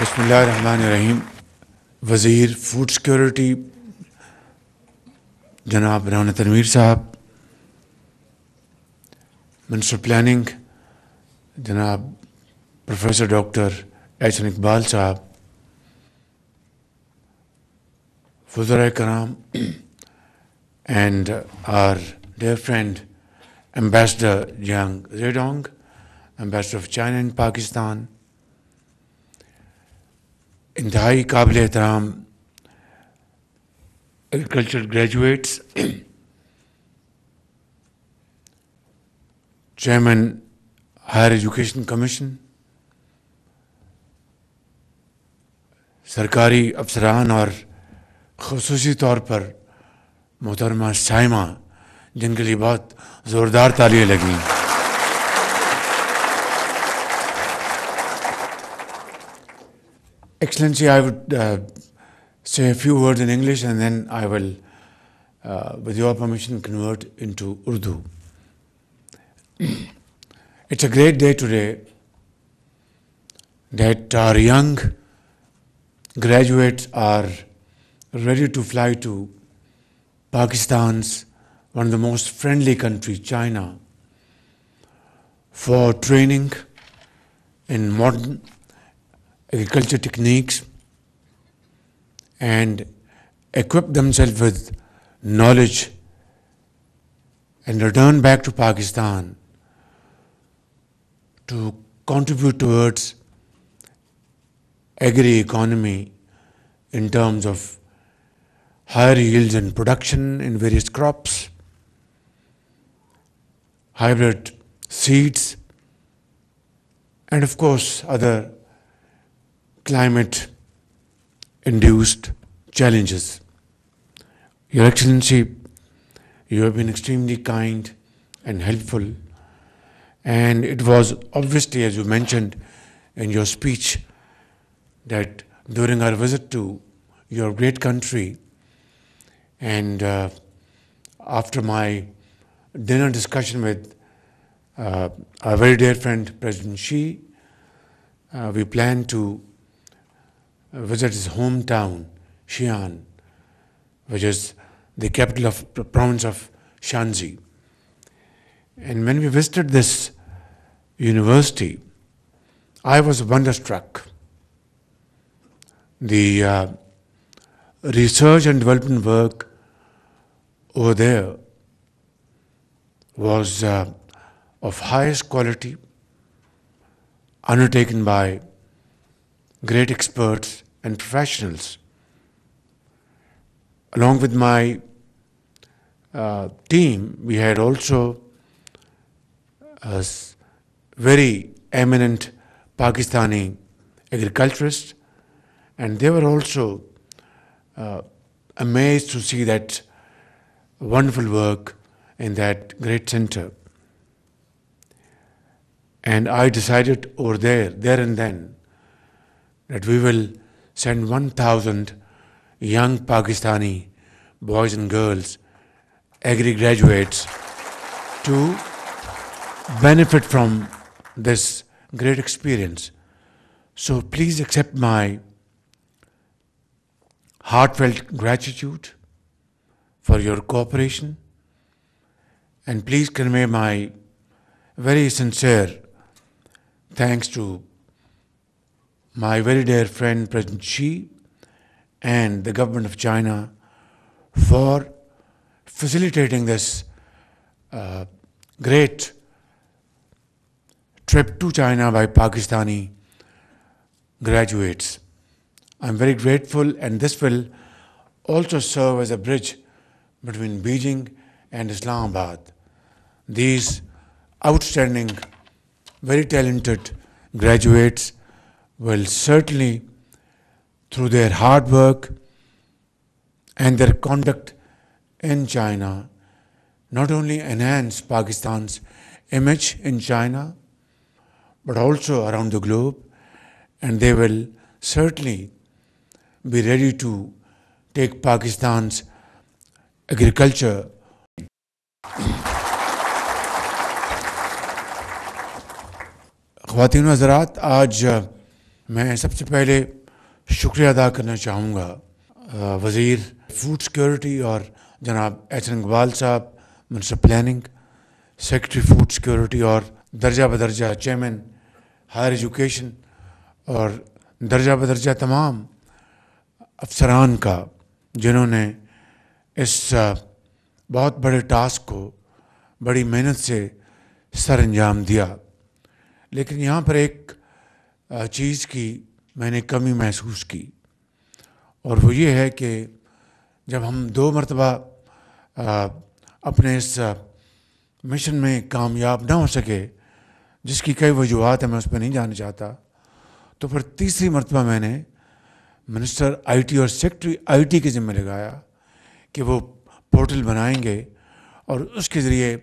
بسم اللہ الرحمن الرحیم. وزیر فوڈ سیکورٹی جناب رانا تنویر صاحب، منسٹر پلاننگ جناب پروفیسر ڈاکٹر احسن اقبال صاحب، وزراء کرام and our dear friend ambassador Jiang Zaidong, ambassador of China in Pakistan, انتہائی قابل احترام agriculture graduates, chairman higher education commission, سرکاری افسران اور خصوصی طور پر محترمہ سائمہ جن کے لیے بہت زوردار تالیاں لگیں. Excellency, I would say a few words in English and then I will, with your permission, convert into Urdu. It's a great day today that our young graduates are ready to fly to Pakistan's one of the most friendly countries, China, for training in modern agriculture techniques and equip themselves with knowledge and return back to Pakistan to contribute towards agri-economy in terms of higher yields and production in various crops, hybrid seeds, and of course other climate-induced challenges. Your Excellency, you have been extremely kind and helpful, and it was obviously, as you mentioned in your speech, that during our visit to your great country and after my dinner discussion with our very dear friend President Xi, we plan to visit his hometown, Xi'an, which is the capital of the province of Shanxi. And when we visited this university, I was wonderstruck. The research and development work over there was of highest quality, undertaken by great experts and professionals. Along with my team, we had also a very eminent Pakistani agriculturists, and they were also amazed to see that wonderful work in that great center. And I decided over there and then, that we will send 1,000 young Pakistani boys and girls, agri-graduates, to benefit from this great experience. So please accept my heartfelt gratitude for your cooperation, and please convey my very sincere thanks to my very dear friend President Xi and the government of China for facilitating this great trip to China by Pakistani graduates. I'm very grateful, and this will also serve as a bridge between Beijing and Islamabad. These outstanding, very talented graduates will certainly, through their hard work and their conduct in China, not only enhance Pakistan's image in China, but also around the globe, and they will certainly be ready to take Pakistan's agriculture. خواتین و حضرات، آج میں سب سے پہلے شکریہ ادا کرنا چاہوں گا وزیر فوڈ سیکیورٹی اور جناب ایچن اقبال صاحب، minister planning, secretary food security اور درجہ بدرجہ چیئرمین ہائر ایجوکیشن اور درجہ بدرجہ تمام افسران کا، جنہوں نے اس بہت بڑے ٹاسک کو بڑی محنت سے سر انجام دیا۔ لیکن یہاں پر ایک چیز کی میں نے کمی محسوس کی، اور وہ یہ ہے کہ جب ہم 2 مرتبہ اپنے اس مشن میں کامیاب نہ ہو سکے، جس کی کئی وجوہات ہیں، میں اس پہ نہیں جانا چاہتا، تو پھر تیسری مرتبہ میں نے منسٹر آئی ٹی اور سیکرٹری آئی ٹی کے ذمہ لگایا کہ وہ پورٹل بنائیں گے اور اس کے ذریعے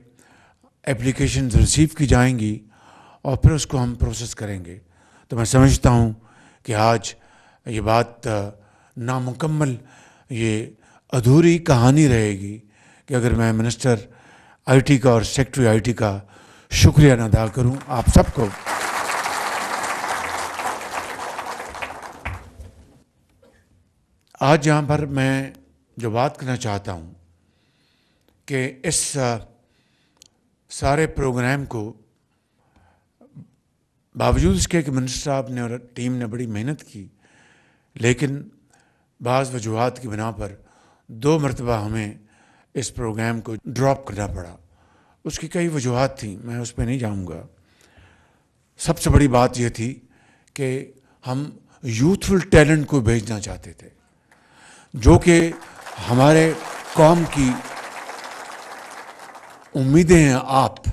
اپلیکیشنز ریسیو کی جائیں گی اور پھر اس کو ہم پروسیس کریں گے۔ تو میں سمجھتا ہوں کہ آج یہ بات نامکمل، یہ ادھوری کہانی رہے گی کہ اگر میں منسٹر آئی ٹی کا اور سیکرٹری آئی ٹی کا شکریہ نہ ادا کروں آپ سب کو۔ آج یہاں پر میں جو بات کرنا چاہتا ہوں کہ اس سارے پروگرام کو باوجود اس کے کہ منسٹر صاحب نے اور ٹیم نے بڑی محنت کی، لیکن بعض وجوہات کی بنا پر 2 مرتبہ ہمیں اس پروگرام کو ڈراپ کرنا پڑا۔ اس کی کئی وجوہات تھیں، میں اس پہ نہیں جاؤں گا۔ سب سے بڑی بات یہ تھی کہ ہم یوتھفل ٹیلنٹ کو بھیجنا چاہتے تھے، جو کہ ہمارے قوم کی امیدیں ہیں آپ،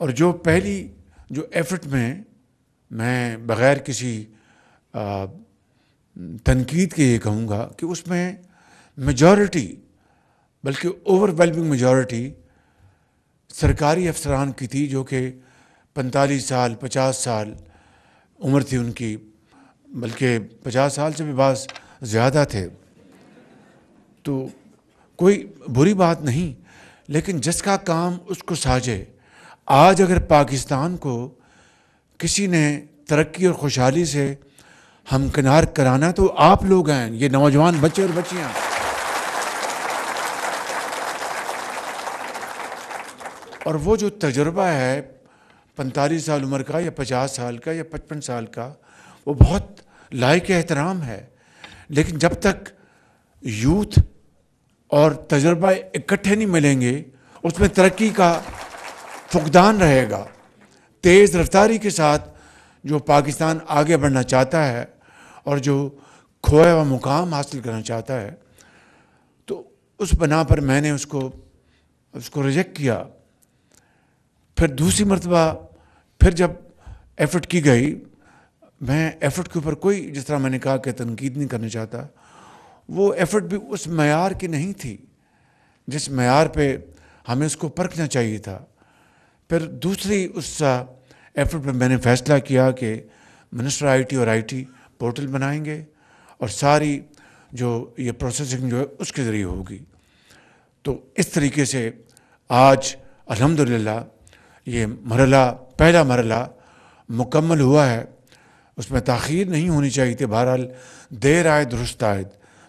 اور جو پہلی ایفرٹ میں بغیر کسی تنقید کے یہ کہوں گا کہ اس میں میجورٹی، بلکہ اوور ویلمنگ میجورٹی سرکاری افسران کی تھی، جو کہ 45 سال 50 سال عمر تھی ان کی، بلکہ 50 سال سے بھی بعض زیادہ تھے۔ تو کوئی بری بات نہیں، لیکن جس کا کام اس کو ساجے۔ آج اگر پاکستان کو کسی نے ترقی اور خوشحالی سے ہمکنار کرانا تو آپ لوگ ہیں، یہ نوجوان بچے اور بچیاں۔ اور وہ جو تجربہ ہے 45 سال عمر کا یا 50 سال کا یا 55 سال کا، وہ بہت لائق احترام ہے، لیکن جب تک یوتھ اور تجربہ اکٹھے نہیں ملیں گے، اس میں ترقی کا فقدان رہے گا۔ تیز رفتاری کے ساتھ جو پاکستان آگے بڑھنا چاہتا ہے اور جو کھویا ہوا مقام حاصل کرنا چاہتا ہے، تو اس بنا پر میں نے اس کو ریجیکٹ کیا۔ پھر دوسری مرتبہ پھر جب ایفرٹ کی گئی، میں ایفرٹ کے اوپر کوئی، جس طرح میں نے کہا کہ تنقید نہیں کرنا چاہتا، وہ ایفرٹ بھی اس معیار کی نہیں تھی جس معیار پہ ہمیں اس کو پرکھنا چاہیے تھا۔ پھر دوسری اس ایفرٹ میں میں نے فیصلہ کیا کہ منسٹر آئی ٹی اور آئی ٹی پورٹل بنائیں گے اور ساری جو یہ پروسیسنگ جو ہے اس کے ذریعے ہوگی۔ تو اس طریقے سے آج الحمدللہ یہ پہلا مرحلہ مکمل ہوا ہے۔ اس میں تاخیر نہیں ہونی چاہیے تھی، بہرحال دیر آئے درست آئے۔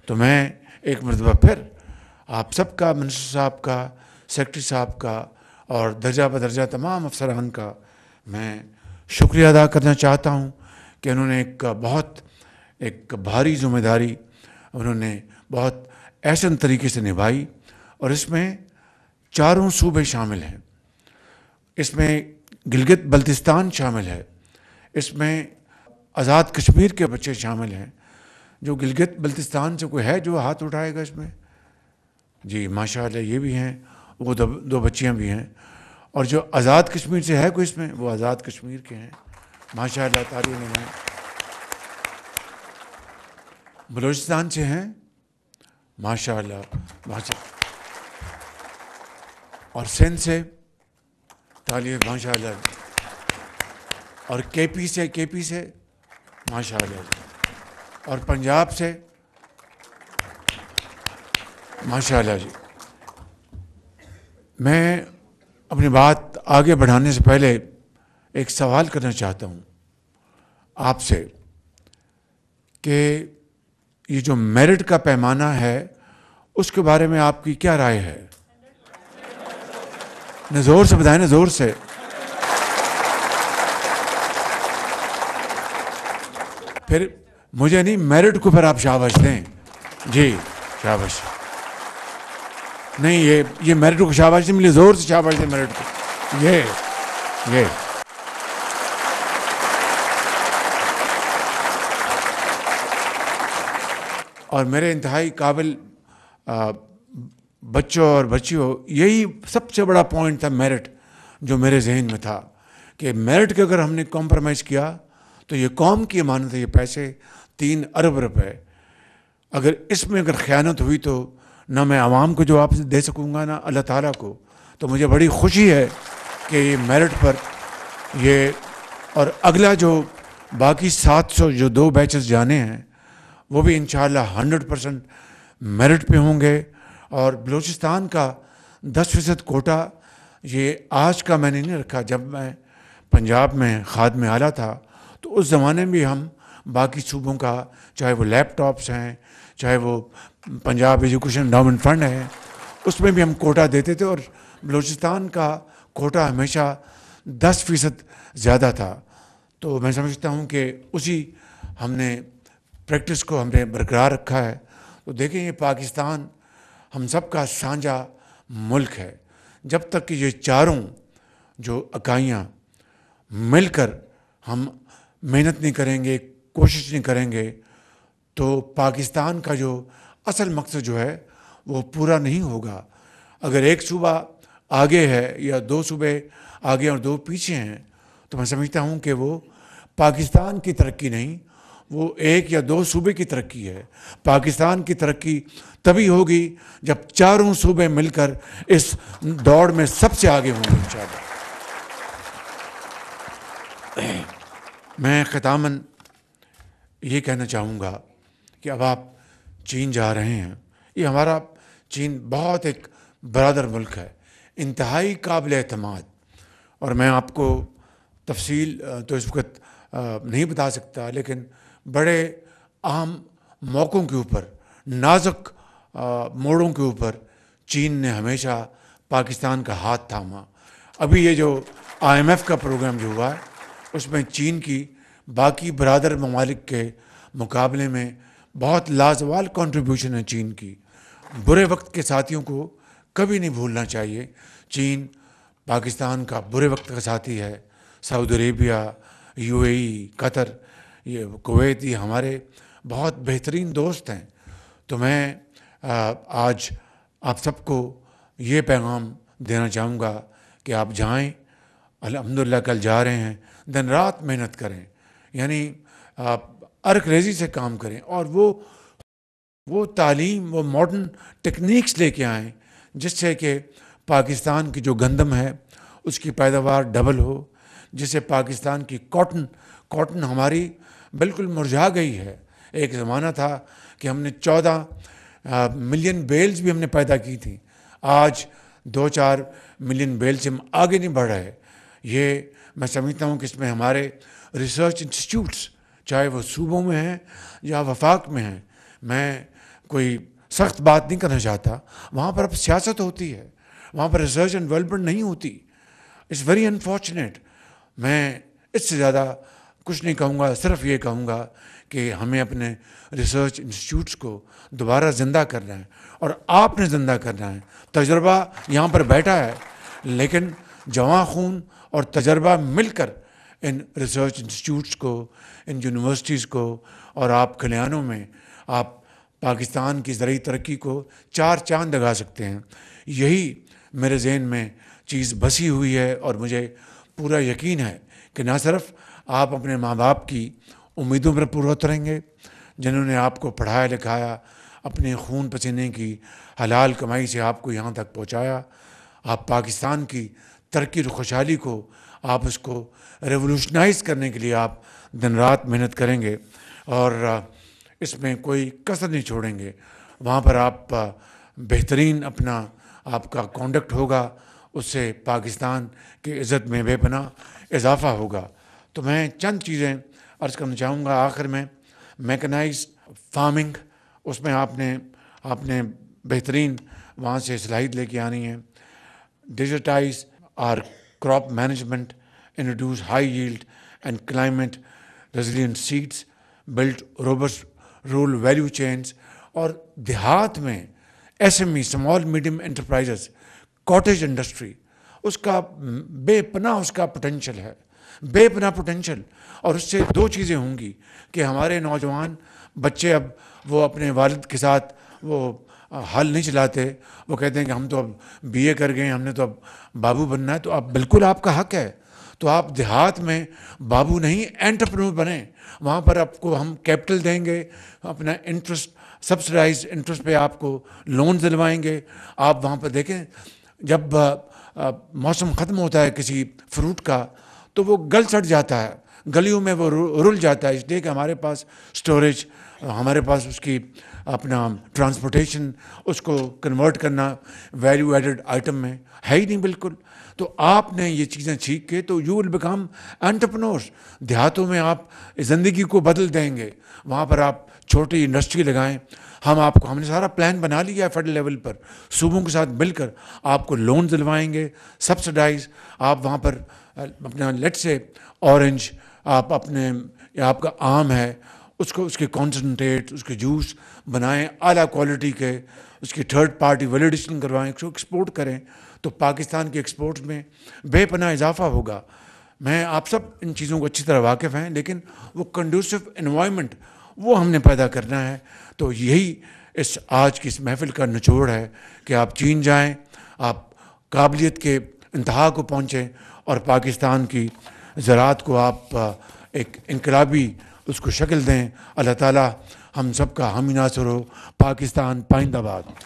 تو میں ایک مرتبہ پھر آپ سب کا، منسٹر صاحب کا، سیکرٹری صاحب کا اور درجہ بدرجہ تمام افسران کا میں شکریہ ادا کرنا چاہتا ہوں کہ انہوں نے ایک بھاری ذمہ داری انہوں نے بہت احسن طریقے سے نبھائی، اور اس میں 4 صوبے شامل ہیں، اس میں گلگت بلتستان شامل ہے، اس میں آزاد کشمیر کے بچے شامل ہیں۔ جو گلگت بلتستان سے کوئی ہے جو ہاتھ اٹھائے گا اس میں؟ جی ماشاءاللہ یہ بھی ہیں، وہ 2 بچیاں بھی ہیں۔ اور جو آزاد کشمیر سے ہے کوئی اس میں؟ وہ آزاد کشمیر کے ہیں، ماشاءاللہ تعریف میں۔ بلوچستان سے ہیں، ماشاءاللہ اور سندھ سے تعریف، ماشاءاللہ، اور کے پی سے ماشاءاللہ، اور پنجاب سے ماشاءاللہ جی۔ میں اپنی بات آگے بڑھانے سے پہلے ایک سوال کرنا چاہتا ہوں۔ آپ سے کہ یہ جو میرٹ کا پیمانہ ہے اس کے بارے میں آپ کی کیا رائے ہے؟ زور سے بتائیں نا، زور سے. پھر مجھے نہیں، میرٹ کو پھر آپ شاباش دیں. جی شاباش. نہیں، یہ میرٹ کو شاباش نہیں ملی، زور سے شاباش دیں میرٹ کو. یہ اور میرے انتہائی قابل بچوں اور بچیوں، یہی سب سے بڑا پوائنٹ تھا میرٹ جو میرے ذہن میں تھا کہ میرٹ کے اگر ہم نے کمپرومائز کیا تو یہ قوم کی امانت ہے، یہ پیسے 3 ارب روپے، اگر اس میں اگر خیانت ہوئی تو نہ میں عوام کو جواب دے سکوں گا نہ اللہ تعالیٰ کو. تو مجھے بڑی خوشی ہے کہ یہ میرٹ پر یہ، اور اگلا جو باقی 700 جو 2 بیچز جانے ہیں وہ بھی انشاءاللہ 100% میرٹ پہ ہوں گے. اور بلوچستان کا 10% کوٹا یہ آج کا میں نے نہیں رکھا. جب میں پنجاب میں خادم اعلیٰ تھا تو اس زمانے میں بھی ہم باقی صوبوں کا، چاہے وہ لیپ ٹاپس ہیں، چاہے وہ پنجاب ایجوکیشن انڈاؤمنٹ فنڈ ہے، اس میں بھی ہم کوٹا دیتے تھے، اور بلوچستان کا کوٹا ہمیشہ 10% زیادہ تھا. تو میں سمجھتا ہوں کہ اسی ہم نے پریکٹس کو ہم نے برقرار رکھا ہے. تو دیکھیں یہ پاکستان ہم سب کا سانجھا ملک ہے. جب تک کہ یہ چاروں جو اکائیاں مل کر ہم محنت نہیں کریں گے، کوشش نہیں کریں گے، تو پاکستان کا جو اصل مقصد جو ہے وہ پورا نہیں ہوگا. اگر ایک صوبہ آگے ہے یا 2 صوبے آگے اور 2 پیچھے ہیں تو میں سمجھتا ہوں کہ وہ پاکستان کی ترقی نہیں، وہ 1 یا 2 صوبے کی ترقی ہے. پاکستان کی ترقی تبھی ہوگی جب چاروں صوبے مل کر اس دوڑ میں سب سے آگے ہوں گے انشاءاللہ. میں ختاماً یہ کہنا چاہوں گا کہ اب آپ چین جا رہے ہیں. یہ ہمارا چین بہت ایک برادر ملک ہے، انتہائی قابل اعتماد. اور میں آپ کو تفصیل تو اس وقت نہیں بتا سکتا، لیکن بڑے اہم موقعوں کے اوپر، نازک موڑوں کے اوپر چین نے ہمیشہ پاکستان کا ہاتھ تھاما. ابھی یہ جو IMF کا پروگرام جو ہوا ہے اس میں چین کی باقی برادر ممالک کے مقابلے میں بہت لازوال کنٹریبیوشن ہے چین کی. برے وقت کے ساتھیوں کو کبھی نہیں بھولنا چاہیے. چین پاکستان کا برے وقت کا ساتھی ہے. سعودی عربیہ، UAE، قطر، یہ کویت، یہ ہمارے بہت بہترین دوست ہیں. تو میں آج آپ سب کو یہ پیغام دینا چاہوں گا کہ آپ جائیں، الحمدللہ کل جا رہے ہیں، دن رات محنت کریں، یعنی ارک ریزی سے کام کریں، اور وہ تعلیم، وہ ماڈرن ٹیکنیکس لے کے آئیں جس سے کہ پاکستان کی جو گندم ہے اس کی پیداوار ڈبل ہو، جس سے پاکستان کی کاٹن ہماری بالکل مرجھا گئی ہے. ایک زمانہ تھا کہ ہم نے 14 ملین بیلز بھی ہم نے پیدا کی تھی، آج 2-4 ملین بیل سے ہم آگے نہیں بڑھ رہے. یہ میں سمجھتا ہوں کہ اس میں ہمارے ریسرچ انسٹیٹیوٹس، چاہے وہ صوبوں میں ہیں یا وفاق میں ہیں، میں کوئی سخت بات نہیں کرنا چاہتا، وہاں پر اب سیاست ہوتی ہے، وہاں پر ریسرچ اینڈ ڈیولپمنٹ نہیں ہوتی. It's very unfortunate. میں اس سے زیادہ کچھ نہیں کہوں گا، صرف یہ کہوں گا کہ ہمیں اپنے ریسرچ انسٹیٹیوٹس کو دوبارہ زندہ کرنا ہے، اور آپ نے زندہ کرنا ہے. تجربہ یہاں پر بیٹھا ہے، لیکن جواں خون اور تجربہ مل کر ان ریسرچ انسٹیٹیوٹس کو، ان یونیورسٹیز کو، اور آپ کھلیانوں میں آپ پاکستان کی زرعی ترقی کو 4 چاند لگا سکتے ہیں. یہی میرے ذہن میں چیز بسی ہوئی ہے، اور مجھے پورا یقین ہے کہ نہ صرف آپ اپنے ماں باپ کی امیدوں پر پورا اتریں گے، جنہوں نے آپ کو پڑھایا لکھایا، اپنے خون پسینے کی حلال کمائی سے آپ کو یہاں تک پہنچایا. آپ پاکستان کی ترقی اور خوشحالی کو، آپ اس کو ریولوشنائز کرنے کے لیے آپ دن رات محنت کریں گے، اور اس میں کوئی کسر نہیں چھوڑیں گے. وہاں پر آپ بہترین اپنا آپ کا کانڈکٹ ہوگا، اس سے پاکستان کی عزت میں بے پناہ اضافہ ہوگا. تو میں چند چیزیں عرض کرنا چاہوں گا آخر میں، میکنائزڈ فارمنگ، اس میں آپ نے بہترین وہاں سے صلاحیت لے کے آنی ہے. Digitize our crop management, introduce high yield and climate resilient seeds, build robust rural value chains. اور دیہات میں S M E, small medium enterprises, cottage industry, اس کا بے پناہ اس کا پوٹینشیل ہے، بے پناہ پوٹینشیل. اور اس سے دو چیزیں ہوں گی کہ ہمارے نوجوان بچے اب وہ اپنے والد کے ساتھ وہ ہل نہیں چلاتے، وہ کہتے ہیں کہ ہم تو اب بی اے کر گئے، ہم نے تو اب بابو بننا ہے. تو اب بالکل آپ کا حق ہے. تو آپ دیہات میں بابو نہیں، اینٹرپرینور بنیں. وہاں پر آپ کو ہم کیپٹل دیں گے، اپنا انٹرسٹ سبسڈائز انٹرسٹ پہ آپ کو لون دلوائیں گے. آپ وہاں پر دیکھیں جب موسم ختم ہوتا ہے کسی فروٹ کا تو وہ گل سڑ جاتا ہے، گلیوں میں وہ رل جاتا ہے، اس لیے کہ ہمارے پاس اسٹوریج، ہمارے پاس اس کی اپنا ٹرانسپورٹیشن، اس کو کنورٹ کرنا ویلیو ایڈڈ آئٹم میں ہے ہی نہیں بالکل. تو آپ نے یہ چیزیں سیکھ کے تو یو ول بیکم انٹرپرینورس. دیہاتوں میں آپ زندگی کو بدل دیں گے. وہاں پر آپ چھوٹی انڈسٹری لگائیں. ہم نے سارا پلان بنا لیا ہے فیڈرل لیول پر، صوبوں کے ساتھ مل کر آپ کو لون دلوائیں گے سبسڈائز. آپ وہاں پر اپنا لیٹ سے اورنج، آپ کا آم ہے، اس کے کانسنٹریٹ، اس کے جوس بنائیں اعلیٰ کوالٹی کے، اس کی تھرڈ پارٹی ویلیڈیشن کروائیں، اس کو ایکسپورٹ کریں. تو پاکستان کے ایکسپورٹ میں بے پناہ اضافہ ہوگا. میں آپ سب ان چیزوں کو اچھی طرح واقف ہیں، لیکن وہ کنڈیوسو انوائرمنٹ وہ ہم نے پیدا کرنا ہے. تو یہی اس آج کی اس محفل کا نچوڑ ہے کہ آپ چین جائیں، آپ قابلیت کے انتہا کو پہنچیں اور پاکستان کی زراعت کو آپ ایک انقلابی اس کو شکل دیں. اللہ تعالیٰ ہم سب کا حامی ناصر ہو. پاکستان پائندہ باد.